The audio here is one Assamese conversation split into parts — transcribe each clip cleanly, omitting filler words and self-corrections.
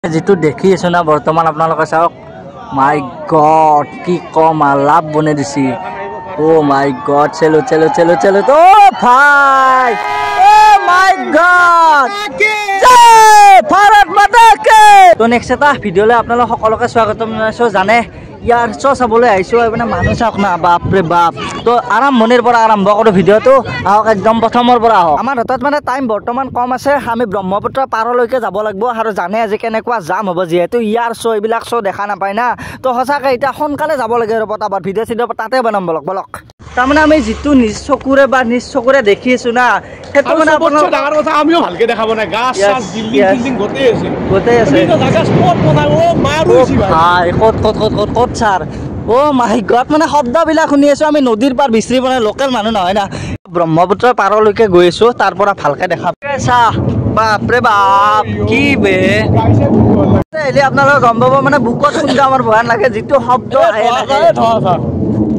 যেটো দেখি আছো না বর্তমান আপোনালোকে চাওক মাই গড কি কম লাভ বনে দিছি ও মাই গড চলো চলো চলো চলো তো ভাই ও মাই গড জয় ভারত মাতা কে তো নেক্সট এটা ভিডিওলে আপোনালোক সকলোকে স্বাগতম জনাইছো জানে ইয়াৰ চাবলৈ আহিছো মানে মানুহ চাওক না বাপৰে বাপ তো আৰম্ভণিৰ পৰা আৰম্ভ কৰোঁ ভিডিঅ'টো আহক একদম প্ৰথমৰ পৰা আহক আমাৰ হাতত মানে টাইম বৰ্তমান কম আছে আমি ব্ৰহ্মপুত্ৰ পাৰলৈকে যাব লাগিব আৰু জানে আজি কেনেকুৱা জাম হ'ব যিহেতু ইয়াৰ শ্ব' এইবিলাক শ্ব' দেখা নাপায় না তো সঁচাকৈ এতিয়া সোনকালে যাব লাগে আৰু পটাপট ভিডিঅ' চিডিঅ' তাতে বনাম বলক তাৰমানে আমি যিটো নিজ চকুৰে দেখি আছো না সেইটো মানে ডাঙৰ কথা আমিও ভালকে দেখাব নাই গাছ চাছ বিল্ডিং বিল্ডিং গোটেই আছে জাগা স্পট বনাই ও মাৰু হৈছে ভাই ক'ত ছাৰ ও মাই গড মানে শব্দবিলাক শুনি আছো আমি নদীৰ পাৰ বিচৰি বনাই লোকেল মানুহ নহয় না ব্ৰহ্মপুত্ৰৰ পাৰলৈকে গৈ আছো তাৰ পৰা ভালকে দেখা চাহ বাপৰে বাপ কি বে এলি আপোনালোকে গম পাব মানে বুকত শুনিলে আমাৰ ভয়ান লাগে যিটো শব্দ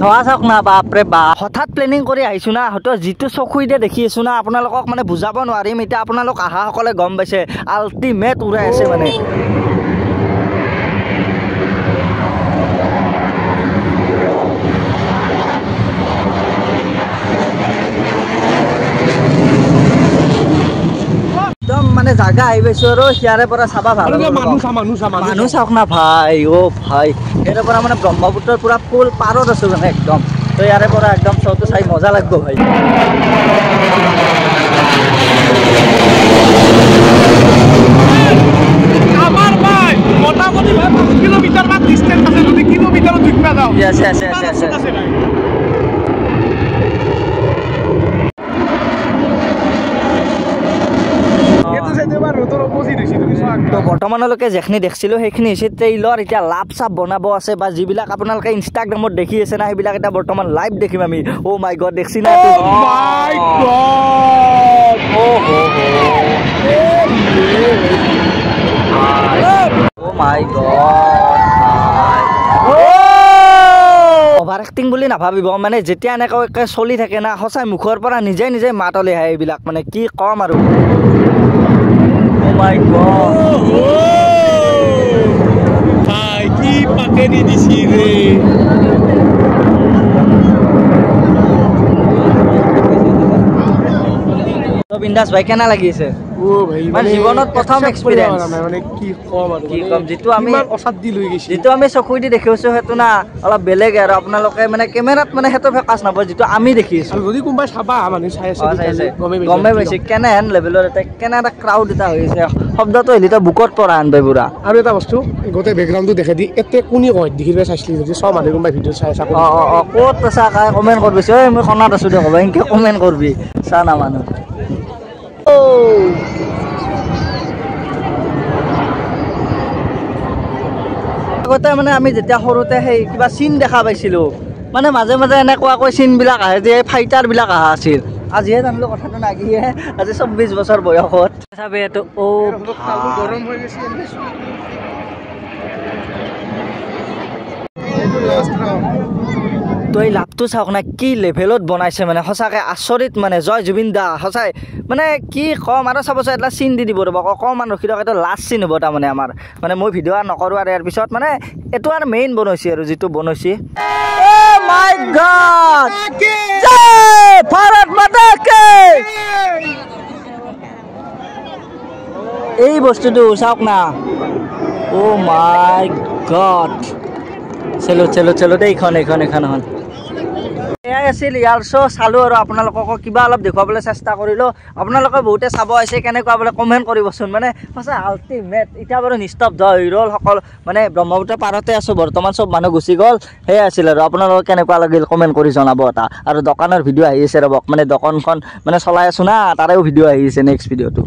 ধোৱা চাওক না বাপৰে বাপ হঠাৎ প্লেনিং কৰি আহিছো না হয়তো যিটো চকুইৰে দেখি আছো না আপোনালোকক মানে বুজাব নোৱাৰিম এতিয়া আপোনালোক আহাসকলে গম পাইছে আল্টিমেট উৰাই আছে মানে মানে জাগা আহি পাইছো আৰু ইয়াৰে পৰা চাবা ভাল মানুহ চাওক না ভাই ও ভাই ইয়াৰে পৰা মানে ব্ৰহ্মপুত্ৰৰ পুৰা ফুল পাৰত আছো মানে একদম তো ইয়াৰে পৰা একদম চৌটো চাই মজা লাগিব ভাই আমাৰ ভাই মোটামুটি 5 কিলোমিটাৰ মান ডিসটেন্স আছে যদি কিলোমিটাৰ দুইটা যাও আছে বৰ্তমানলৈকে যেখিনি দেখিছিলো সেইখিনি হৈছে ট্ৰেইলৰ এতিয়া লাভ চাপ বনাব আছে বা যিবিলাক আপোনালোকে ইনষ্টাগ্ৰামত দেখি আছে না সেইবিলাক এটা বৰ্তমান লাইভ দেখিম আমি অ' মাই গড দেখছি না অভাৰ এক্টিং বুলি নাভাবিব মানে যেতিয়া এনেকৈ চলি থাকে না সঁচাই মুখৰ পৰা নিজে নিজে মাত ওলাই আহে এইবিলাক মানে কি কম আৰু my god ভাই কি পাকেনি দিছি ৰে তো বিন্দাস ভাই কেনা লাগিছে ও ভাই মানে জীবনত প্ৰথম এক্সপেৰিয়েন্স মানে কি কম আৰু কি কম যেটো আমি অসাদ দি লৈ গৈছি যেটো আমি চকুই দি দেখিছো হেতু না অলপ বেলেগ আৰু আপোনালোকে মানে কেমেৰাত মানে হেতু ফোকাস নাপ যেটো আমি দেখিছো আৰু যদি কোনবাই চাবা মানে চাই আছে গমে পাইছে কেনে হেন লেভেলৰ এটা কেনে এটা ক্ৰাউড এটা হৈছে শব্দটো এলিটা বুকত পৰা আনবে পুৰা আৰু এটা বস্তু গোটেই ব্যাকগ্ৰাউণ্ডটো দেখে দি এতে কোনি কয় দেখিলে চাইছিলি যদি সব মানুহ কোনবাই ভিডিও চাই আছে ক'ত পেছা কাই কমেন্ট কৰবি ঐ মই খনাত আছো দে কবা ইনকে কমেন্ট কৰবি চানা মানুহ আগতে মানে আমি যেতিয়া সৰুতে সেই কিবা চিন দেখা পাইছিলো মানে মাজে মাজে এনেকুৱাকৈ চিনবিলাক আহে যে ফাইটাৰবিলাক অহা আছিল আজিহে জানিলো কথাটো নাগিহে আজি 24 বছৰ বয়সত চাবে এইটো ও গৰম হৈ গৈছে তো এই লাভটো চাওক না কি লেভেলত বনাইছে মানে সঁচাকৈ আচৰিত মানে জয় জুবিন দা সঁচাই মানে কি কম আৰু চাবচোন এটা চিন দি দিব ৰ'ব অকণমান ৰখি দিয়ক এইটো লাষ্ট চিন হ'ব তাৰমানে আমাৰ মানে মই ভিডিঅ' আৰু নকৰোঁ আৰু ইয়াৰ পিছত মানে এইটো আৰু মেইন বনাইছে আৰু যিটো বনাইছে মাই গড জয় ভাৰত মাতা কে এই বস্তুটো চাওক না ও মাই গড চলো চলো চলো দে এইখন এয়াই আছিল ইয়াৰ শ্ব' চালোঁ আৰু আপোনালোকক কিবা অলপ দেখুৱাবলৈ চেষ্টা কৰিলোঁ আপোনালোকে বহুতে চাব আহিছে কেনেকুৱা বোলে কমেণ্ট কৰিবচোন মানে সঁচা আল্টিমেট এতিয়া বাৰু নিস্তব্ধ হৈ ৰ'ল সকল মানে ব্ৰহ্মপুত্ৰ পাৰতে আছোঁ বৰ্তমান চব মানুহ গুচি গ'ল সেয়াই আছিল আৰু আপোনালোকক কেনেকুৱা লাগিল কমেণ্ট কৰি জনাব এটা আৰু দোকানৰ ভিডিঅ' আহি আছে ৰ'বক মানে দোকানখন মানে চলাই আছোঁ না তাৰেও ভিডিঅ' আহি আছে নেক্সট ভিডিঅ'টো